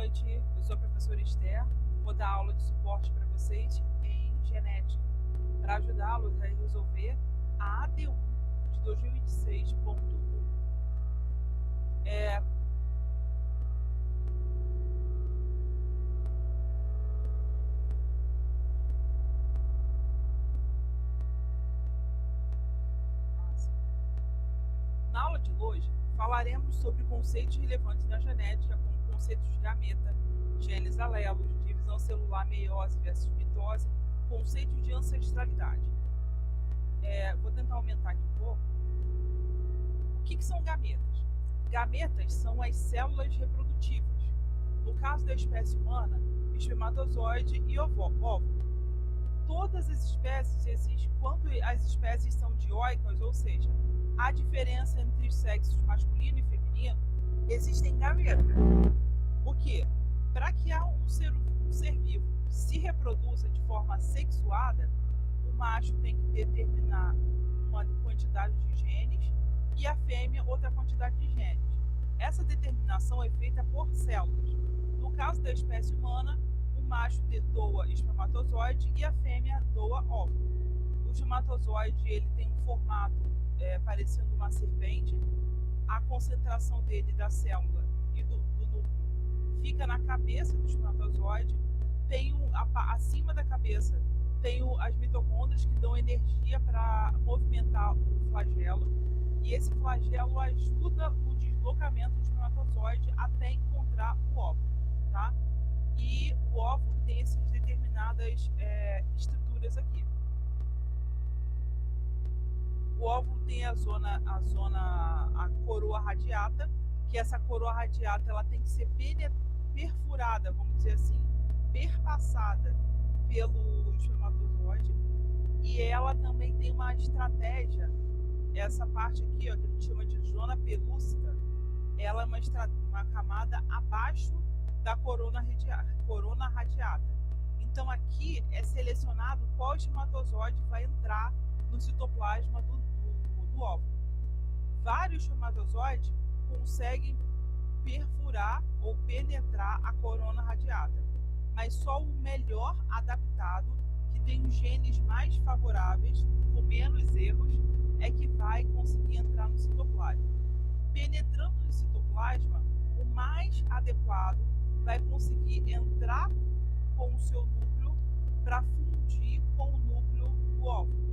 noite, eu sou a professora Esther, vou dar aula de suporte para vocês em genética, para ajudá-los a resolver a AD1 de 2026.1. Na aula de hoje, falaremos sobre conceitos relevantes na genética, como conceitos de gameta, genes alelos, divisão celular, meiose versus mitose, conceitos de ancestralidade. Vou tentar aumentar aqui um pouco. O que são gametas? Gametas são as células reprodutivas. No caso da espécie humana, espermatozoide e óvulo. Todas as espécies existem quando as espécies são dioicas, ou seja, há diferença entre os sexos masculino e feminino, existem gametas. O que? Para que um ser vivo se reproduza de forma sexuada, o macho tem que determinar uma quantidade de genes e a fêmea outra quantidade de genes. Essa determinação é feita por células. No caso da espécie humana, o macho doa espermatozoide e a fêmea doa óvulo. O espermatozoide ele tem um formato parecendo uma serpente. A concentração dele da célula e do núcleo fica na cabeça do espermatozoide. Acima da cabeça tem as mitocôndrias que dão energia para movimentar o flagelo. E esse flagelo ajuda no deslocamento do espermatozoide até encontrar o óvulo, tá? E o óvulo tem essas determinadas estruturas aqui. O óvulo tem a coroa radiata, que essa coroa radiata ela tem que ser perfurada, vamos dizer assim, perpassada pelo espermatozoide, e ela também tem uma estratégia. Essa parte aqui, ó, que a gente chama de zona pelúcida, ela é uma camada abaixo da corona radiata. Então aqui é selecionado qual espermatozoide vai entrar no citoplasma do óvulo. Vários espermatozoides conseguem perfurar ou penetrar a corona radiata, mas só o melhor adaptado, que tem os genes mais favoráveis, com menos erros, é que vai conseguir entrar no citoplasma. Penetrando no citoplasma, o mais adequado vai conseguir entrar com o seu núcleo para fundir com o núcleo do óvulo.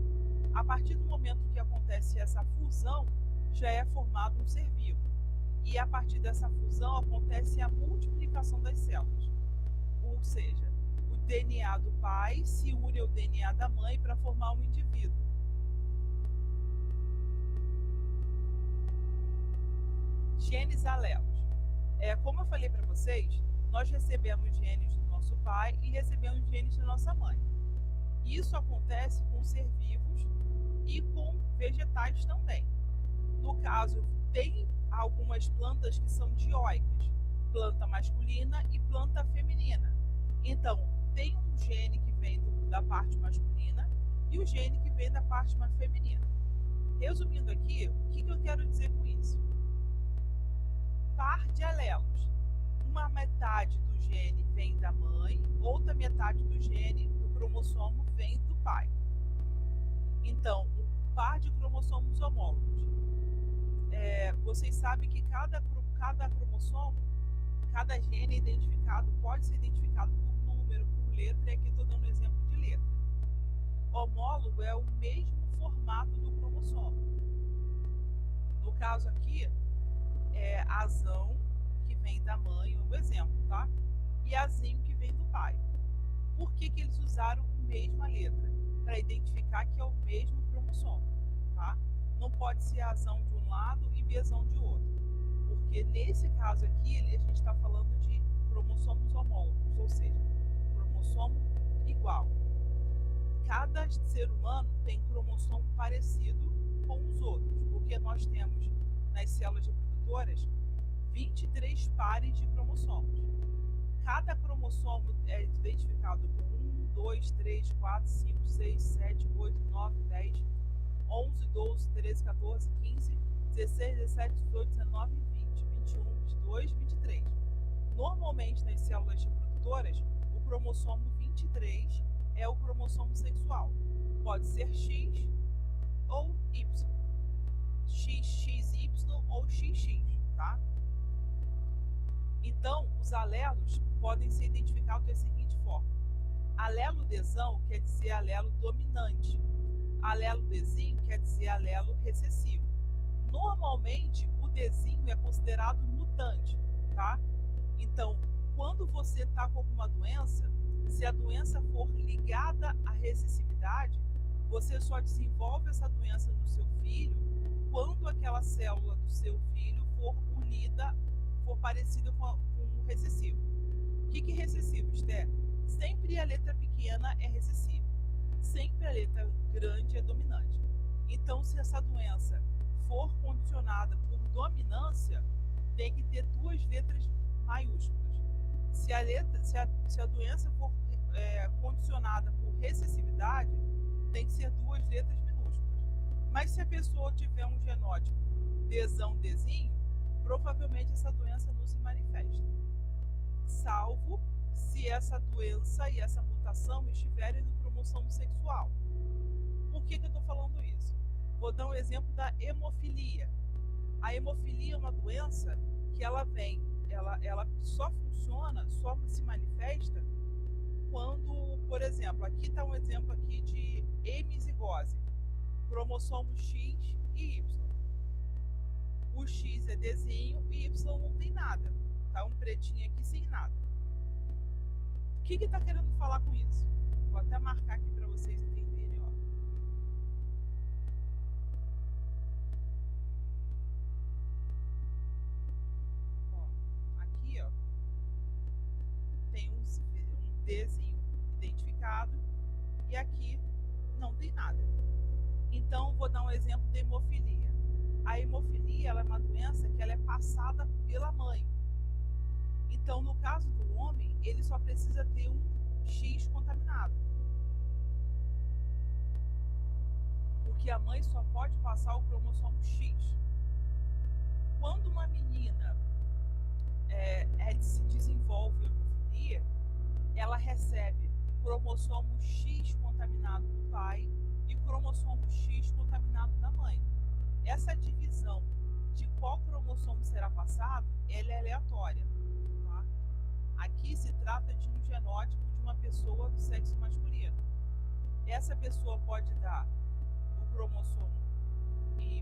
A partir do momento que acontece essa fusão, já é formado um ser vivo. E a partir dessa fusão acontece a multiplicação das células. Ou seja, o DNA do pai se une ao DNA da mãe para formar um indivíduo. Genes alelos. Como eu falei para vocês, nós recebemos genes do nosso pai e recebemos genes da nossa mãe. Isso acontece com seres vivos e com vegetais também. No caso, tem algumas plantas que são dioicas, planta masculina e planta feminina. Então, tem um gene que vem da parte masculina e o gene que vem da parte feminina. Resumindo aqui, o que eu quero dizer com isso? Par de alelos. Uma metade do gene vem da mãe, outra metade do gene do cromossomo vem do pai. Então, um par de cromossomos homólogos. Vocês sabem que cada cromossomo, cada gene identificado pode ser identificado por número, por letra, e aqui estou dando um exemplo de letra. Homólogo é o mesmo formato do cromossomo. No caso aqui, é azão, que vem da mãe, um exemplo, tá? E azinho, que vem do pai. Por que eles usaram a mesma letra? Para identificar que é o mesmo cromossomo, tá? Não pode ser azão de um lado e bezão de outro. Porque nesse caso aqui, a gente está falando de cromossomos homólogos, ou seja, cromossomo igual. Cada ser humano tem cromossomo parecido com os outros, porque nós temos nas células reprodutoras 23 pares de cromossomos. Cada cromossomo é identificado com 1, 2, 3, 4, 5, 6, 7, 8, 9, 10, 11, 12, 13, 14, 15, 16, 17, 18, 19, 20, 21, 22, 23. Normalmente, nas células reprodutoras, o cromossomo 23 é o cromossomo sexual. Pode ser X ou Y. XXY ou XX, tá? Então, os alelos podem ser identificados da seguinte forma. Alelo desão quer dizer alelo dominante. Alelo desinho quer dizer alelo recessivo. Normalmente, o desinho é considerado mutante, tá? Então, quando você está com alguma doença, se a doença for ligada à recessividade, você só desenvolve essa doença no seu filho quando aquela célula do seu filho for unida, for parecida com o recessivo. O que é recessivo, Esther? Sempre a letra pequena é recessiva, sempre a letra grande é dominante. Então, se essa doença for condicionada por dominância, tem que ter duas letras maiúsculas. Se a doença for condicionada por recessividade, tem que ser duas letras minúsculas. Mas se a pessoa tiver um genótipo desão, desinho, provavelmente essa doença não se manifesta, salvo se essa doença e essa mutação estiverem no cromossomo sexual. Por que eu estou falando isso? Vou dar um exemplo da hemofilia. A hemofilia é uma doença que ela só funciona, só se manifesta quando, por exemplo, aqui está um exemplo aqui de hemizigose, cromossomo X e Y. O X é desenho e Y não tem nada, tá um pretinho aqui sem nada. O que está querendo falar com isso? Vou até marcar aqui para vocês entenderem, ó. Aqui, ó, tem um desenho identificado e aqui não tem nada. Então, vou dar um exemplo de hemofilia. A hemofilia ela é uma doença que ela é passada pela mãe. Então, no caso do homem, ele só precisa ter um X contaminado. Porque a mãe só pode passar o cromossomo X. Quando uma menina se desenvolve hemofilia, ela recebe cromossomo X contaminado do pai e cromossomo X contaminado da mãe. Essa divisão de qual cromossomo será passado, ela é aleatória. Tá? Aqui se trata de um genótipo de uma pessoa do sexo masculino. Essa pessoa pode dar o cromossomo Y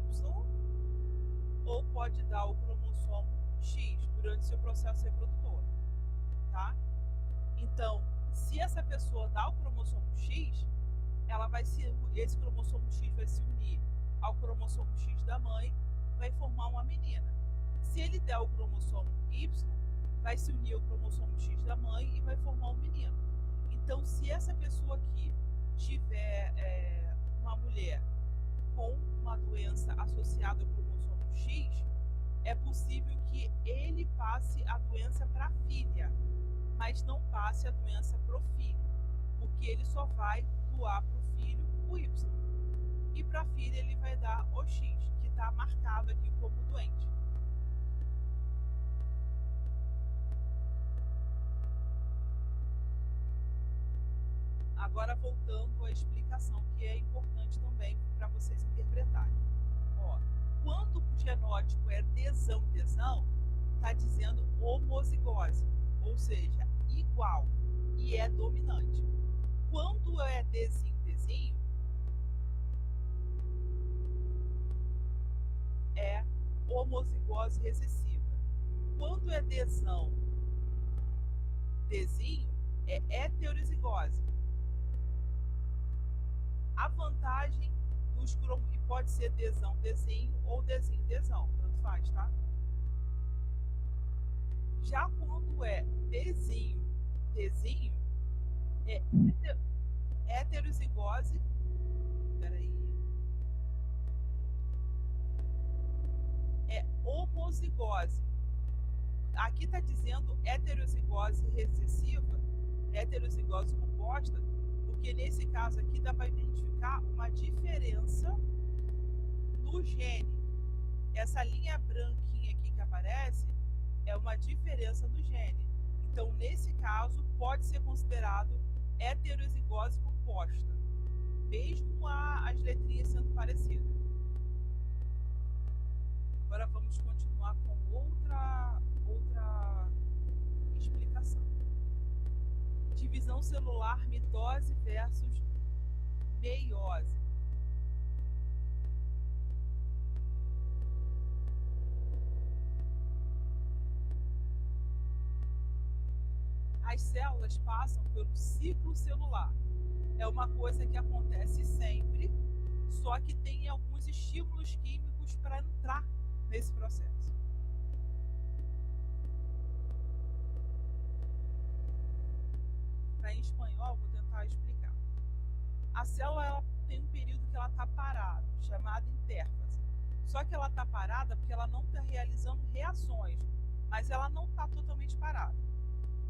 ou pode dar o cromossomo X durante seu processo reprodutor. Tá? Então, se essa pessoa dá o cromossomo X, esse cromossomo X vai se unir ao cromossomo X da mãe, vai formar uma menina. Se ele der o cromossomo Y, vai se unir ao cromossomo X da mãe e vai formar um menino. Então, se essa pessoa aqui tiver uma mulher com uma doença associada ao cromossomo X, é possível que ele passe a doença para a filha, mas não passe a doença para o filho, porque ele só vai doar para o filho o Y. E para a filha ele vai dar o X, que está marcado aqui como doente. Agora voltando à explicação, que é importante também para vocês interpretarem. Ó, quando o genótipo é desão, está dizendo homozigose, ou seja, igual, e é dominante. Quando é desinho, é homozigose recessiva. Quando é desão, é heterozigose. A vantagem dos cromosomos, e pode ser desão, ou desinho, tanto faz, tá? Já quando é desinho, é heterozigose, é homozigose. Aqui está dizendo heterozigose recessiva, heterozigose composta, porque nesse caso aqui dá para identificar uma diferença no gene. Essa linha branquinha aqui que aparece é uma diferença no gene. Então, nesse caso, pode ser considerado heterozigose composta, mesmo as letrinhas sendo parecidas. Agora vamos continuar com outra explicação. Divisão celular, mitose versus meiose. As células passam pelo ciclo celular. É uma coisa que acontece sempre, só que tem alguns estímulos químicos para entrar nesse processo. Para em espanhol, vou tentar explicar. A célula ela tem um período que ela está parada, chamado intérfase. Só que ela está parada porque ela não está realizando reações, mas ela não está totalmente parada.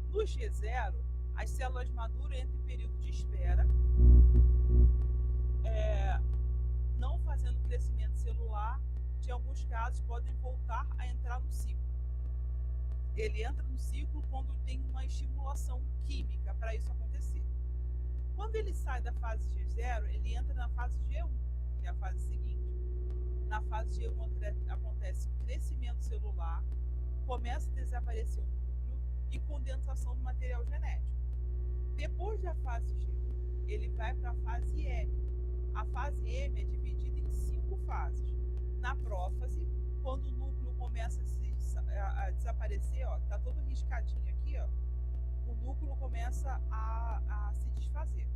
No G0, as células maduram entre o período de espera, não fazendo crescimento celular, em alguns casos podem voltar a entrar no ciclo. Ele entra no ciclo quando tem uma estimulação química para isso acontecer. Quando ele sai da fase G0, ele entra na fase G1, que é a fase seguinte. Na fase G1 acontece crescimento celular, começa a desaparecer o núcleo e condensação do material genético. Depois da fase G1, ele vai para a fase M. A fase M é dividida em 5 fases. Na prófase, quando o núcleo começa a desaparecer, está todo riscadinho aqui, o núcleo começa a se desfazer.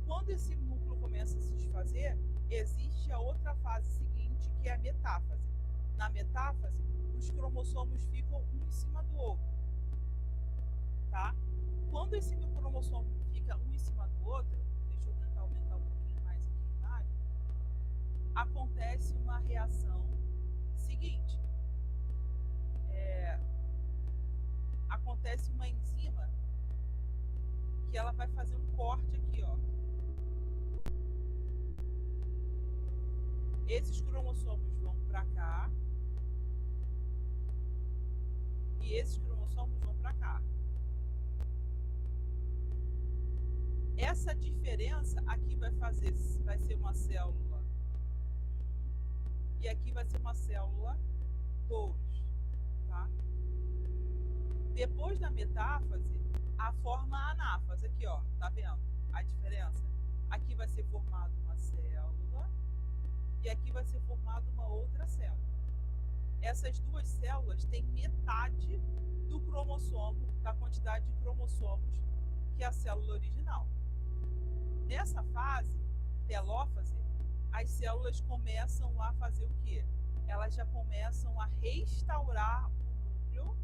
Quando esse núcleo começa a se desfazer, existe a outra fase seguinte, que é a metáfase. Na metáfase, os cromossomos ficam um em cima do outro. Tá? Quando esse cromossomo fica um em cima do outro, deixa eu tentar aumentar um pouquinho mais aqui a imagem, acontece uma reação seguinte. Acontece uma enzima que ela vai fazer um corte aqui, Esses cromossomos vão para cá e esses cromossomos vão para cá. Essa diferença aqui vai ser uma célula 1 e aqui vai ser uma célula 2, tá? Depois da metáfase, forma a anáfase, aqui, tá vendo a diferença? Aqui vai ser formada uma célula e aqui vai ser formada uma outra célula. Essas duas células têm metade do cromossomo, da quantidade de cromossomos que é a célula original. Nessa fase, telófase, as células começam a fazer o quê? Elas já começam a restaurar o núcleo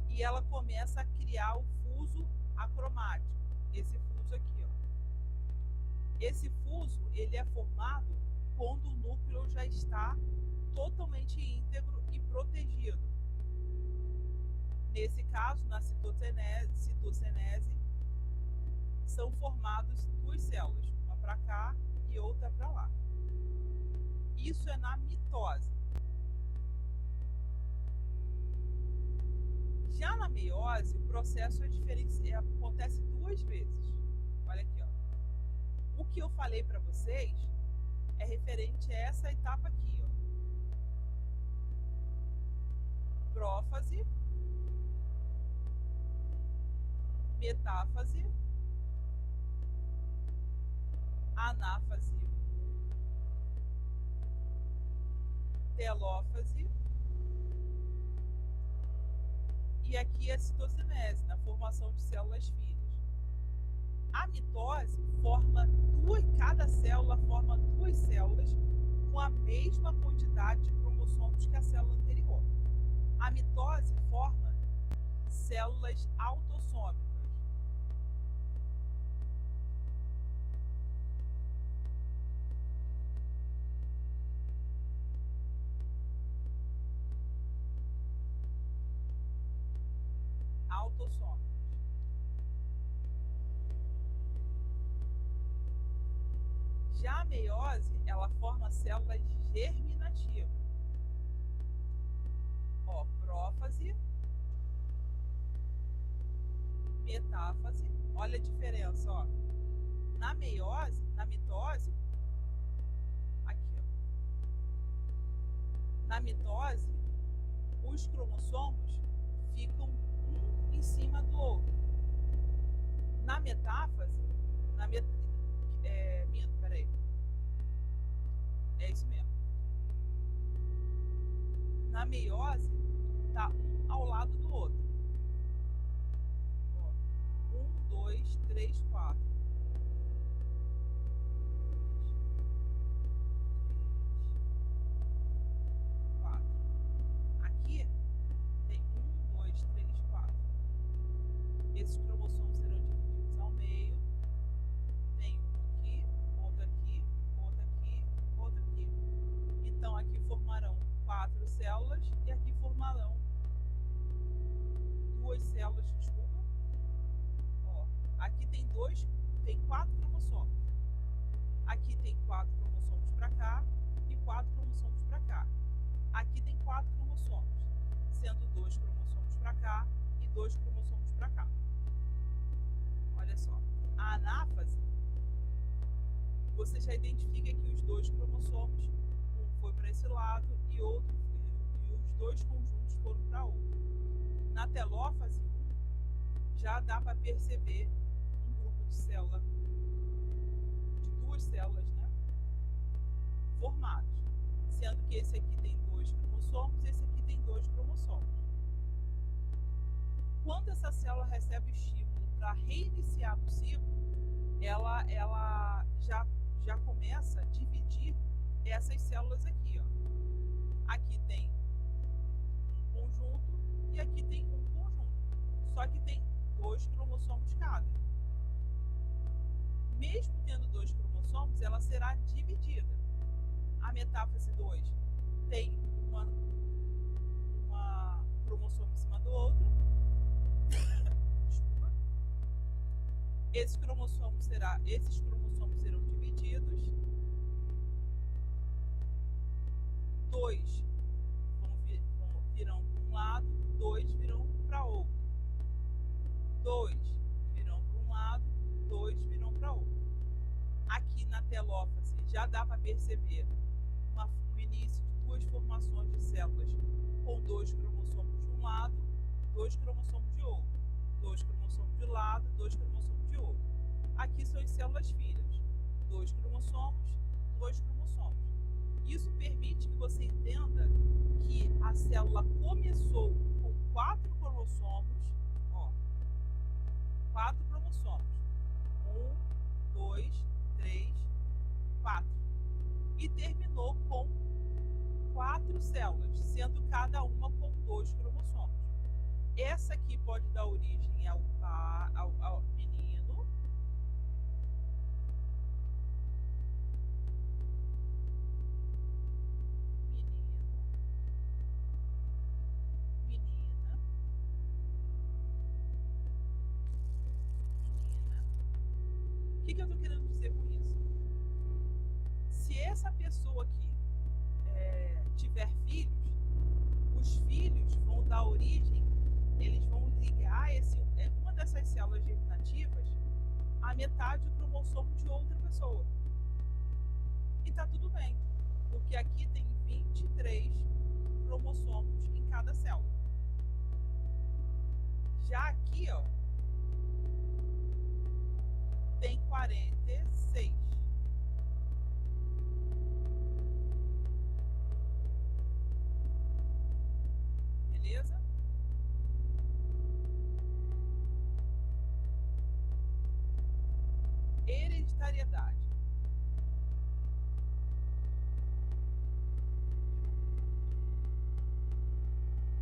e ela começa a criar o fuso acromático, esse fuso aqui, Esse fuso, ele é formado quando o núcleo já está totalmente íntegro e protegido. Nesse caso, na citocenese, são formadas duas células, uma para cá e outra para lá. Isso é na mitose. Já na meiose, o processo é diferente, acontece 2 vezes. Olha aqui, O que eu falei para vocês é referente a essa etapa aqui, Prófase, metáfase, anáfase, telófase e aqui a citocinese, na formação de células filhas. A mitose cada célula forma 2 células com a mesma quantidade de cromossomos que a célula anterior. A mitose forma células autossômicas. Já a meiose, ela forma células germinativas. Ó, prófase, metáfase. Olha a diferença, ó. Na meiose, na mitose, aqui, ó. Na mitose, os cromossomos ficam um em cima do outro. Na metáfase, peraí. É isso mesmo. Na meiose, tá um ao lado do outro. Ó, 1, 2, 3, 4. 4. Aqui tem 1, 2, 3, 4. Esses cromossomos serão divididos ao meio. Tem um aqui, outro aqui, outro aqui, outro aqui. Então aqui formarão 4 células e aqui formarão 2 células, desculpa. Ó, aqui tem 4 cromossomos. Aqui tem 4 cromossomos para cá e 4 cromossomos para cá. Aqui tem 4 cromossomos, sendo 2 cromossomos para cá e 2 cromossomos para cá. Olha só, a anáfase, você já identifica que os 2 cromossomos, um foi para esse lado e os 2 conjuntos foram para outro. Na telófase 1, já dá para perceber um grupo de célula, de 2 células, né, formados, sendo que esse aqui tem 2 cromossomos e esse aqui tem 2 cromossomos. Quando essa célula recebe o estímulo para reiniciar o ciclo, ela já começa a dividir essas células aqui, ó. Aqui tem um conjunto e aqui tem um conjunto. Só que tem 2 cromossomos cada. Mesmo tendo 2 cromossomos, ela será dividida. A metáfase 2 tem uma cromossomo em cima do outro. Desculpa. Esses cromossomos serão divididos. 2 virão para um lado, 2 virão para outro. 2 virão para um lado, 2 virão para outro. Aqui na telófase já dá para perceber o início de 2 formações de células com 2 cromossomos de um lado, 2 cromossomos de outro. 2 cromossomos de lado, 2 cromossomos de outro. Aqui são as células filhas. 2 cromossomos, 2 cromossomos. Isso permite que você entenda que a célula começou com 4 cromossomos, ó, 4 cromossomos. 1, 2, 3, 4. E terminou com 4 células, sendo cada uma com 2 cromossomos. Essa aqui pode dar origem ao menino. Menina. O que eu estou querendo dizer com isso? Se essa pessoa aqui tiver filhos, os filhos vão dar origem, eles vão ligar uma dessas células germinativas à metade do cromossomo de outra pessoa. E tá tudo bem, porque aqui tem 23 cromossomos em cada célula. Já aqui, ó, tem 46. Beleza? Hereditariedade.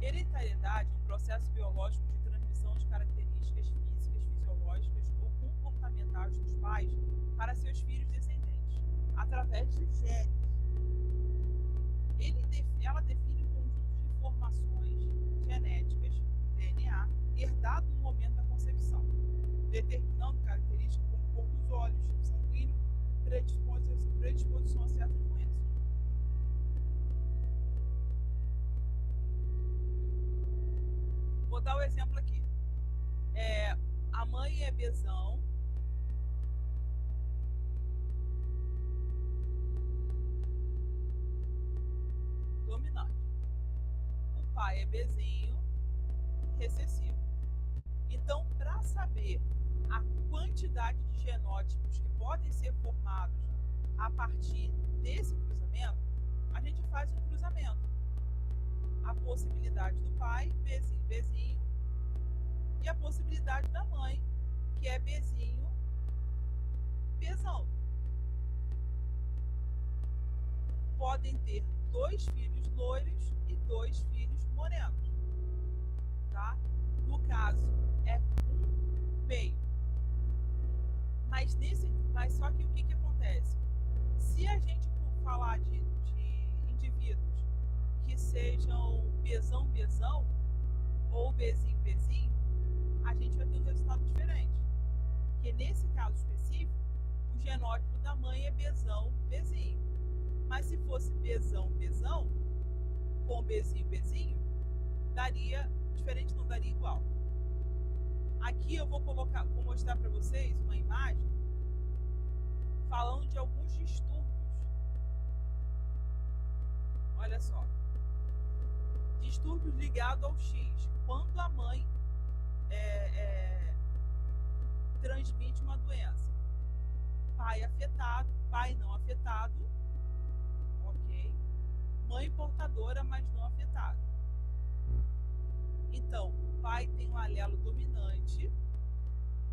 Hereditariedade é um processo biológico de transmissão de características físicas, fisiológicas ou comportamentais dos pais para seus filhos descendentes, através de genes. Ela define um conjunto de informações genéticas, DNA, herdado no momento da concepção, determinando características como cor dos olhos, tipo sanguíneo, predisposição a certas doenças. Vou dar o exemplo aqui. A mãe é Bzão, dominante. O pai é Bzinho, recessivo. Então, para saber a quantidade de genótipos que podem ser formados a partir desse cruzamento, a gente faz um cruzamento. A possibilidade do pai, Bzinho, e a possibilidade da mãe, que é Bzinho, Bzão. Podem ter 2 filhos loiros e 2 filhos morenos, tá? No caso, é um meio. Mas só que o que acontece? Se a gente for falar de indivíduos que sejam Bzão ou Bzinho, a gente vai ter um resultado diferente. Porque nesse caso específico, o genótipo da mãe é Bzinho. Mas se fosse Bzão com Bzinho, daria diferente, não daria igual. Aqui eu vou mostrar para vocês uma imagem falando de alguns distúrbios. Olha só. Distúrbios ligados ao X. Quando a mãe transmite uma doença. Pai afetado, pai não afetado. Ok. Mãe portadora, mas não afetada. Então, o pai tem um alelo dominante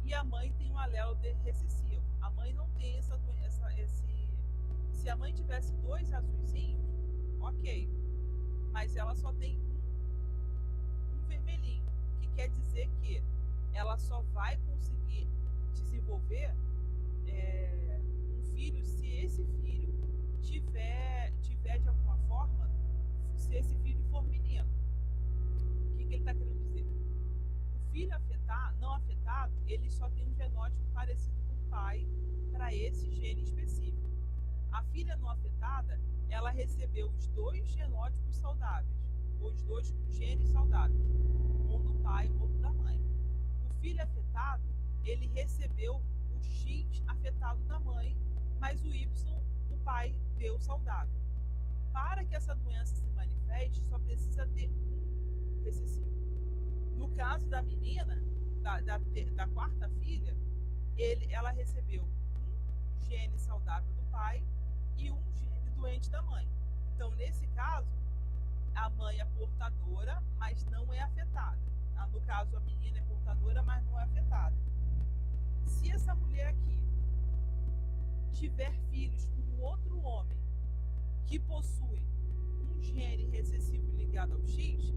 e a mãe tem um alelo recessivo. A mãe não tem essa doença. Se a mãe tivesse 2 azulzinhos, ok. Mas ela só tem um vermelhinho, que quer dizer que ela só vai conseguir desenvolver um filho se esse filho tiver de alguma forma, se esse filho for menino. O que ele está querendo dizer? O filho não afetado, ele só tem um genótipo parecido com o pai para esse gene específico. A filha não afetada, ela recebeu os 2 genótipos saudáveis, os 2 genes saudáveis, um do pai e outro da mãe. O filho afetado, ele recebeu o X afetado da mãe, mas o Y o pai deu saudável. Para que essa doença se manifeste, só precisa ter um recessivo. No caso da menina, da quarta filha, ela recebeu um gene saudável do pai e um gene doente da mãe. Então, nesse caso, a mãe é portadora, mas não é afetada. No caso, a menina é portadora, mas não é afetada. Se essa mulher aqui tiver filhos com outro homem que possui um gene recessivo ligado ao X,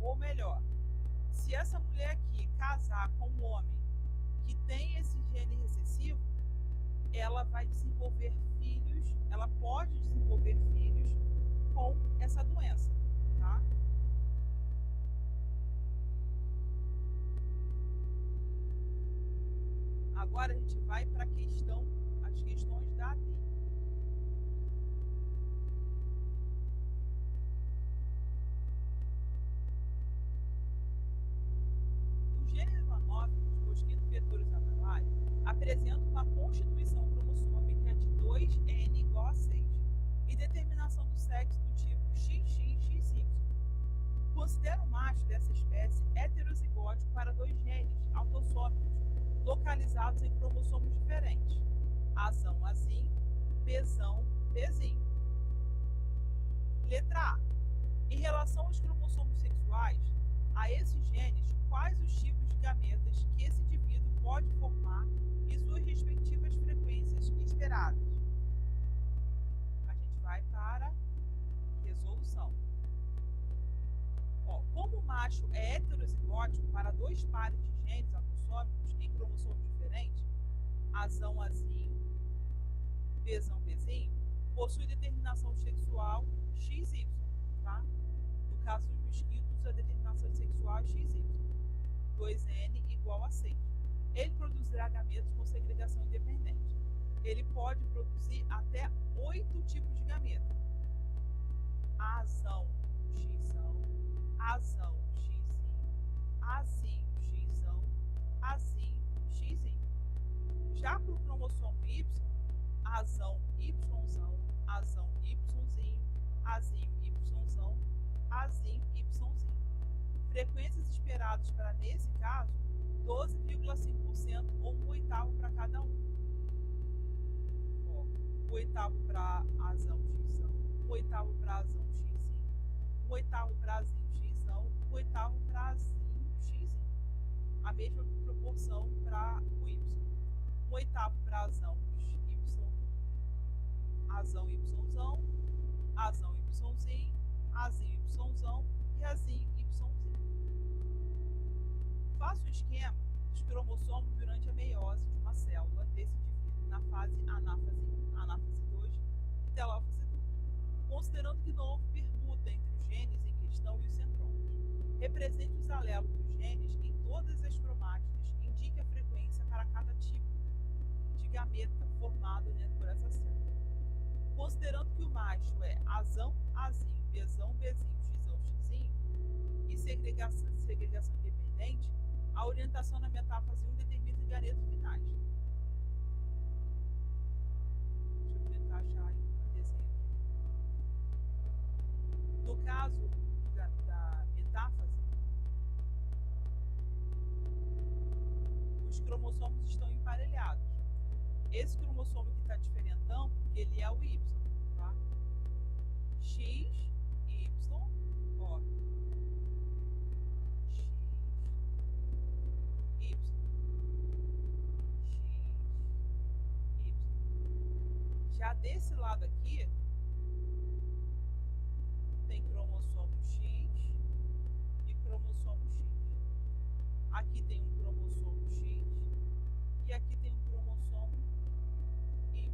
ou melhor, se essa mulher aqui casar com um homem que tem esse gene recessivo, ela vai desenvolver filhos, ela pode desenvolver filhos com essa doença, tá? Agora a gente vai para as questões da AD. O gênero anófilos, mosquito vetores amarelos, apresenta uma constituição cromossômica de 2N igual a 6 e determinação do sexo do tipo XXXY. Considera o macho dessa espécie heterozigótico para 2 genes autossômicos localizados em cromossomos diferentes, Azão, Azinho, Bzão, Bzinho. Letra A. Em relação aos cromossomos sexuais, a esses genes, quais os tipos de gametas que esse indivíduo pode formar e suas respectivas frequências esperadas? A gente vai para resolução. Como o macho é heterozigótico para 2 pares de genes autossômicos em cromossomos diferentes, Azão, Azinho, Bzão, Bzinho, possui determinação sexual XY, tá? No caso dos mosquitos, a determinação sexual é XY, 2N igual a 6. Ele produzirá gametos com segregação independente. ele pode produzir até 8 tipos de gameta. Azão, Xzão, Azão, Xizinho, Azinho, Xzão, Azinho, Xizinho. Já para o cromossomo Y, Azão, Yzão, Azão, Yzinho, Azinho, Yzão, Azinho, Yzinho. Frequências esperadas para, nesse caso, 12,5% ou 1/8 para cada um. Ó, 1/8 para Azão, Xzão, 1/8 para Azão, Xizinho, 1/8 para Azinho, Xzão, 1/8 para Azinho, Xizinho. A mesma proporção para o Y. 1/8 para Azão, Y, Azão, Yzão, Azão, Yzinho, Azinho, Yzão e Azinho, Yzinho. Faça o esquema dos cromossomos durante a meiose de uma célula desse indivíduo na fase anáfase 1, anáfase 2 e telófase 2, considerando que não houve permuta entre os genes em questão e os centrômeros. Represente os alelos dos genes em todas as cromátides e indique a frequência para cada tipo de gameta formado, né, por essa célula. Considerando que o macho é Azão, Azinho, Bzão, Bzinho, Xzão, Xizinho e segregação independente, a orientação na metáfase 1 determina os gametas finais. Deixa eu tentar achar aí o desenho aqui. No caso da metáfase, os cromossomos estão emparelhados. Esse cromossomo que está diferentão, porque ele é o Y, tá? X, Y, ó. X, Y. X, Y. Já desse lado aqui, tem cromossomo X e cromossomo X. Aqui tem um cromossomo X e aqui tem um cromossomo Y.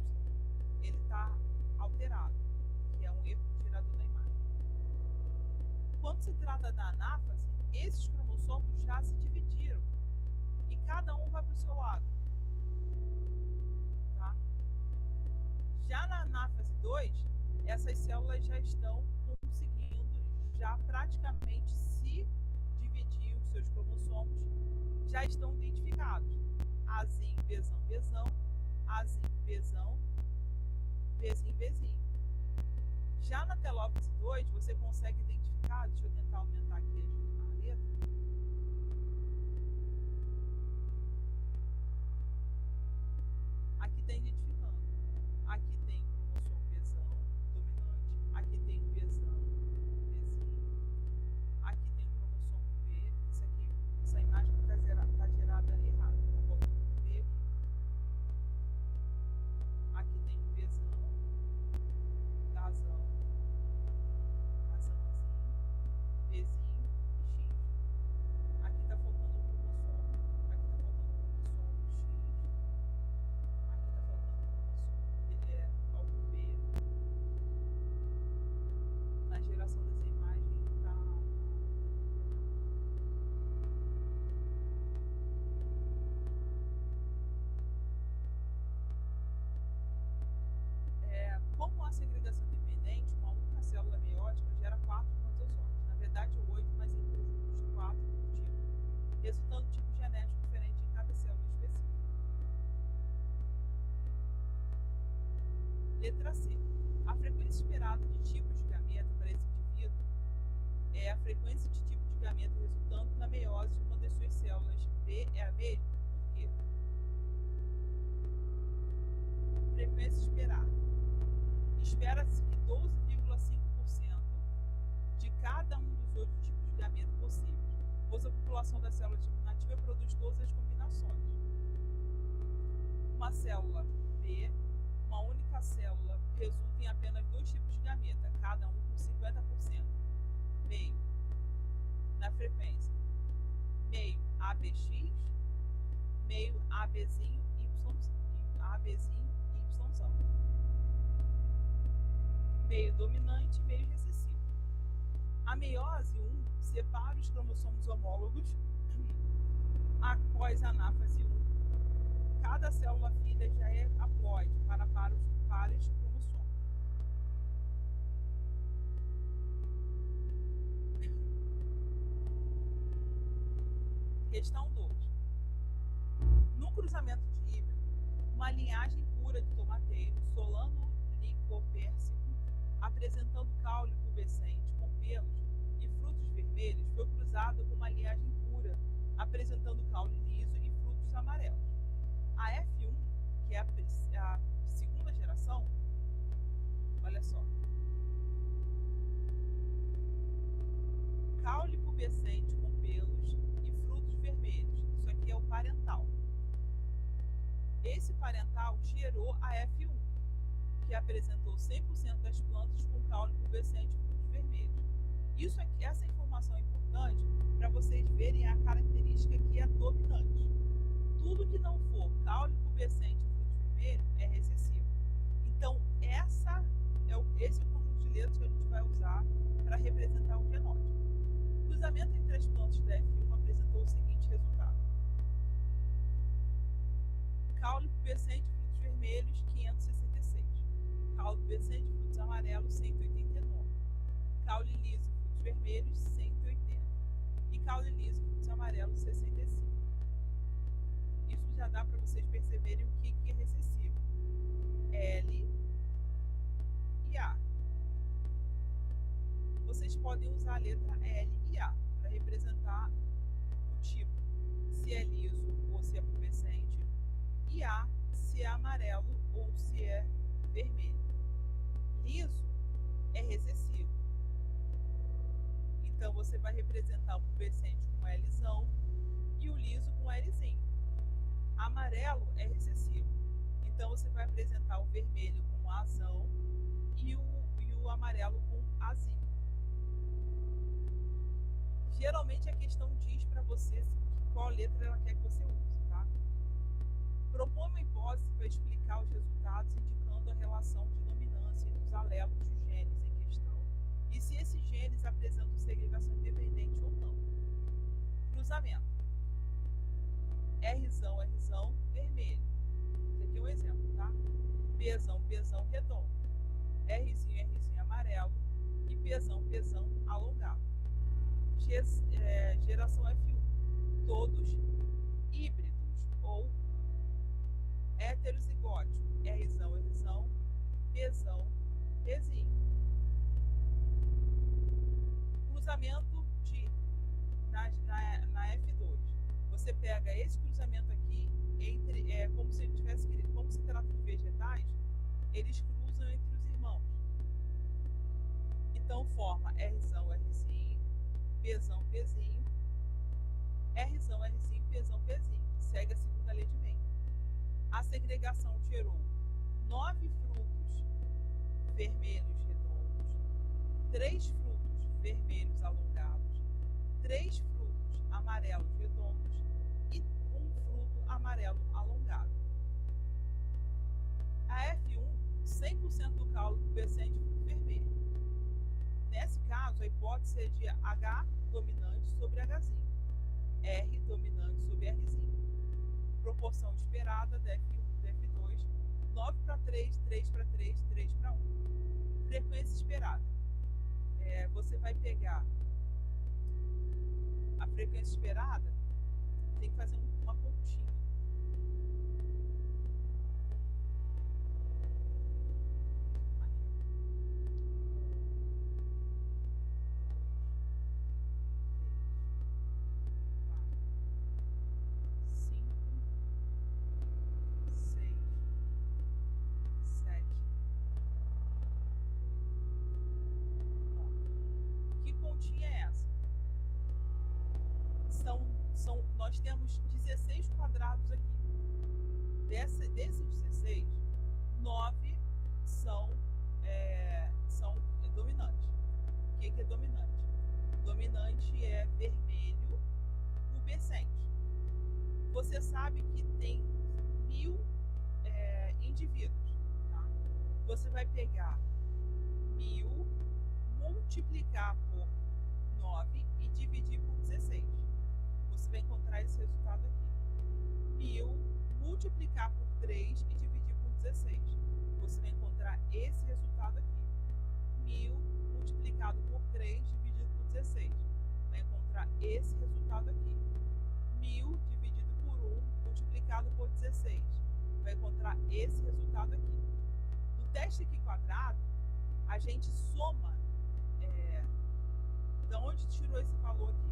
Ele está alterado, que é um erro do gerador da imagem. Quando se trata da anáfase, esses cromossomos já se dividiram e cada um vai para o seu lado. Tá? Já na anáfase 2, essas células já estão conseguindo já praticamente se dividir, os seus cromossomos já estão identificados. Azinho, Bzão, Bzão, Azinho, Bzão, Bzinho, Bzinho. Já na telófase 2, você consegue identificar, deixa eu tentar aumentar aqui a letra. Aqui está identificando. Aqui tem o cromossomo Bzão, dominante. Aqui tem o Bzão, Bzinho. Aqui tem o cromossomo B. Isso aqui, essa imagem está gerada errada. Está faltando um B aqui. Aqui tem o Bzão, Azão, Azãozinho, Bzinho e X. Aqui está faltando o cromossomo. Aqui está faltando o cromossomo X. Aqui está faltando o cromossomo algum B. Na geração dessa imagem está como a segregação independente, uma única célula meiótica gera 4 cromossomos. Na verdade, 8, mas em conjuntos de 4 por tipo, resultando um tipo genético diferente em cada célula específica. Letra C. A frequência esperada de tipos de gameta para esse indivíduo é a frequência de tipo de gameta resultando na meiose de uma das suas células. B é a mesma. Por quê? Frequência esperada. Espera-se que 12,5% de cada um dos 8 tipos de gameta possíveis, pois a população da célula germinativa produz todas as combinações. Uma célula B, uma única célula, resulta em apenas 2 tipos de gameta, cada um com 50%. Meio, na frequência, meio ABX, meio ABzinho, ABzinho, Yzão. Meio dominante e meio recessivo. A meiose 1 separa os cromossomos homólogos após a anáfase 1. Cada Cada célula filha já é haploide para pares de cromossomos. Questão 2. No cruzamento de híbrido, uma linhagem pura de tomateiro, solano licopérsico, apresentando caule pubescente com pelos e frutos vermelhos, foi cruzada com uma linhagem pura, apresentando caule liso e frutos amarelos. A F1, que é a segunda geração, olha só, caule pubescente com pelos e frutos vermelhos. Isso aqui é o parental. Esse parental gerou a F1, que apresentou 100% das plantas com caule pubescente e frutos vermelhos. Essa informação é importante para vocês verem a característica que é dominante. Tudo que não for caule pubescente e frutos vermelhos é recessivo. Então, esse é o conjunto de letras que a gente vai usar para representar o fenótipo. O cruzamento entre as plantas da F1 apresentou o seguinte resultado: caule pubescente, frutos vermelhos, 566. Caule pubescente, frutos amarelos, 189. Caule liso, frutos vermelhos, 180. E caule liso, frutos amarelos, 65. Isso já dá para vocês perceberem o que é recessivo. L e A. Vocês podem usar a letra L e A para representar o tipo, se é liso ou se é pubescente, e A se é amarelo ou se é vermelho. Liso é recessivo. Então você vai representar o pubescente com Lzão e o liso com Lzinho. Amarelo é recessivo. Então você vai apresentar o vermelho com Azão e o amarelo com Azinho. Geralmente a questão diz para você qual letra ela quer que você use, tá? Propõe uma hipótese para explicar os resultados, indicando a relação de dominância entre os alelos dos genes em questão e se esses genes apresentam segregação independente ou não. Cruzamento. Rzão, vermelho. Esse aqui é um exemplo, tá? Pzão, redondo. Rzinho, amarelo. E Pzão, alongado. Geração F1. Todos híbridos ou heterozigótico. Rzão, Pzinho. Cruzamento na F2. Você pega esse cruzamento aqui como se trata de vegetais, eles cruzam entre os irmãos. Então forma Rzão, Pzão, Pzinho, Rzão, Pzão. Segue a segunda lei de Mendel. A segregação gerou 9 frutos vermelhos redondos, 3 frutos vermelhos alongados, 3 frutos amarelos redondos e 1 fruto amarelo alongado. A F1, 100% do caule pubescente e fruto vermelho. Nesse caso, a hipótese é de H dominante sobre Hzinho, R dominante sobre Rzinho. Proporção esperada da F1 e da F2, 9 para 3, 3 para 3, 3 para 1. Frequência esperada. Você vai pegar a frequência esperada, tem que fazer uma continha. Nós temos 16 quadrados aqui. Desses 16, 9 são dominantes. O que é dominante? Dominante é vermelho pubescente. Você sabe que tem 1000 indivíduos. Tá? Você vai pegar 1000, multiplicar por 9 e dividir por 16. Você vai encontrar esse resultado aqui. 1000 multiplicar por 3 e dividir por 16. Você vai encontrar esse resultado aqui. 1000 multiplicado por 3 dividido por 16. Vai encontrar esse resultado aqui. 1000 dividido por 1 multiplicado por 16. Vai encontrar esse resultado aqui. No teste aqui quadrado, a gente soma. De onde tirou esse valor aqui?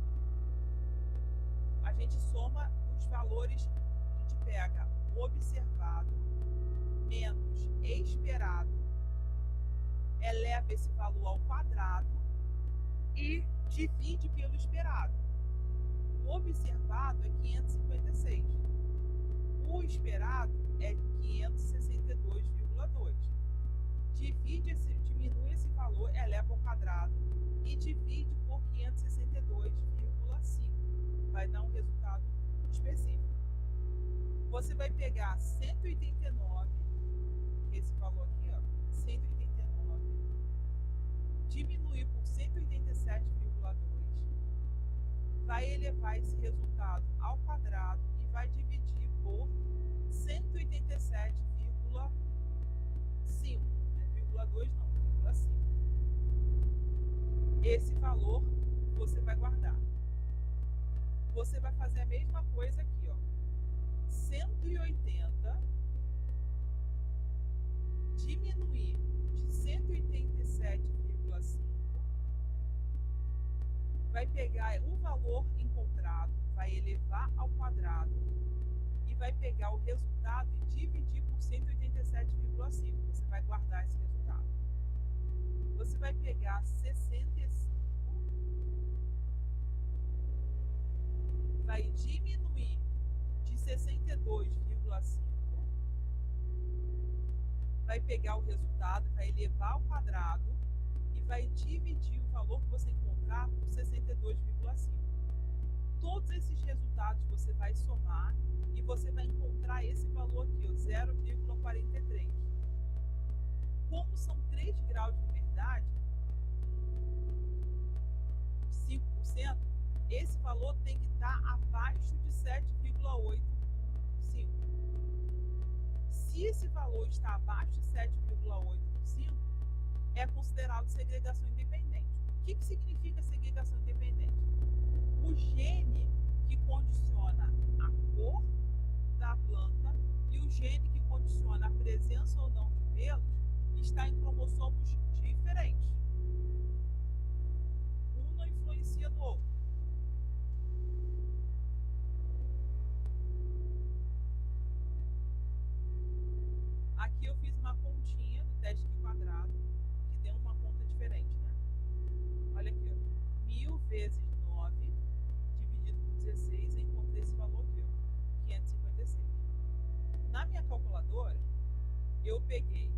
A gente soma os valores, a gente pega o observado menos esperado, eleva esse valor ao quadrado e divide pelo esperado. O observado é 556. O esperado é 562,2. Diminui esse valor, eleva ao quadrado e divide por 562,5. Vai dar um resultado específico. Você vai pegar 189, esse valor aqui, ó, 189, diminuir por 187,2, vai elevar esse resultado ao quadrado e vai dividir por 187,5, né? 0,2 não, 0,5. Esse valor você vai guardar. Você vai fazer a mesma coisa aqui, ó. 180 diminuir de 187,5 vai pegar o valor encontrado, vai elevar ao quadrado e vai pegar o resultado e dividir por 187,5. Você vai guardar esse resultado. Você vai pegar 65, vai diminuir de 62,5, vai pegar o resultado, vai elevar ao quadrado e vai dividir o valor que você encontrar por 62,5. Todos esses resultados você vai somar e você vai encontrar esse valor aqui, 0,43. Como são 3 graus de liberdade, 5%, esse valor tem que estar abaixo de 7,85. Se esse valor está abaixo de 7,85, é considerado segregação independente. O que significa segregação independente? O gene que condiciona a cor da planta e o gene que condiciona a presença ou não de pelos está em cromossomos diferentes. Um não influencia no outro. Aqui eu fiz uma continha do teste aqui quadrado, que deu uma conta diferente, né? Olha aqui, ó. 1000 vezes 9 dividido por 16, eu encontrei esse valor aqui, ó, 556. Na minha calculadora, eu peguei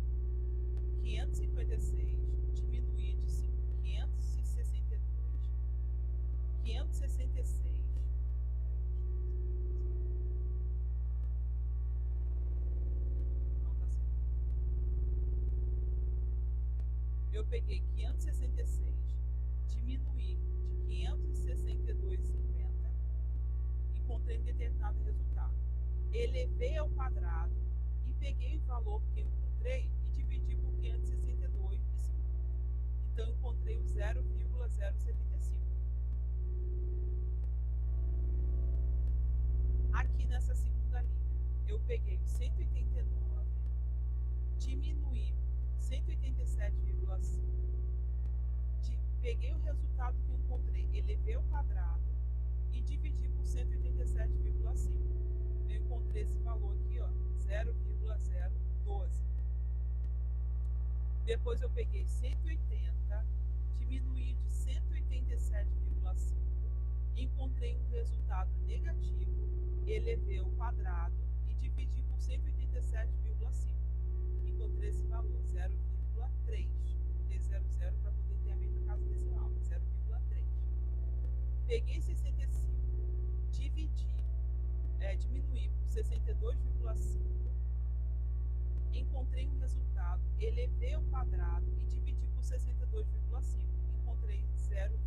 556, diminuí de 562, 566, não tá certo. Eu peguei 566, diminuí de 562,50, encontrei um determinado resultado. Elevei ao quadrado e peguei o valor que eu encontrei e dividi por 562,5. Então, eu encontrei o 0,075. Aqui nessa segunda linha, eu peguei o 189, diminuí 187,5, peguei o resultado que eu encontrei, elevei ao quadrado e dividi por 187,5. Eu encontrei esse valor aqui, ó, 0,012. Depois eu peguei 180, diminuí de 187,5, encontrei um resultado negativo, elevei ao quadrado e dividi por 187,5. Encontrei esse valor, 0,3. Botei 0,0 para poder ter a mesma casa decimal, 0,3. Peguei 65, diminuí por 62,5, encontrei um resultado, elevei ao quadrado e dividi por 62,5, encontrei 0,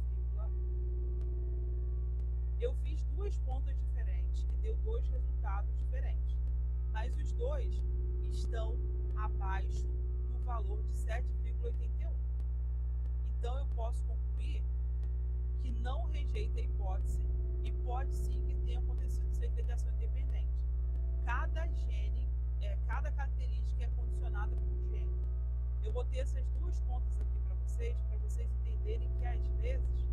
eu fiz duas contas diferentes que deu dois resultados diferentes, mas os dois estão abaixo do valor de 7,81. Então eu posso concluir que não rejeita a hipótese e pode sim que tenha acontecido segregação independente. Cada gene, cada característica é condicionada por um gene. Eu botei essas duas contas aqui para vocês entenderem que às vezes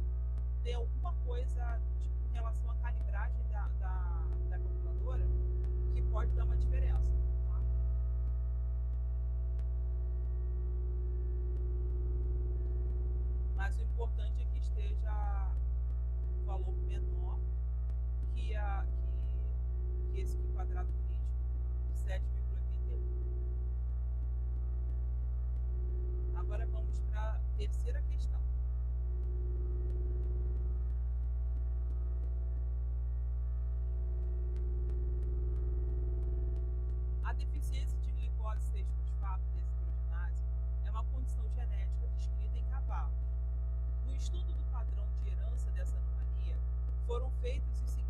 tem alguma coisa tipo, em relação à calibragem da calculadora que pode dar uma diferença. Tá? Mas o importante é que esteja um valor menor que esse aqui quadrado crítico de 7,81. Agora vamos para a terceira questão. A deficiência de glicose 6-fosfato deshidrogenase é uma condição genética descrita em cavalos. No estudo do padrão de herança dessa anomalia, foram feitos os seguintes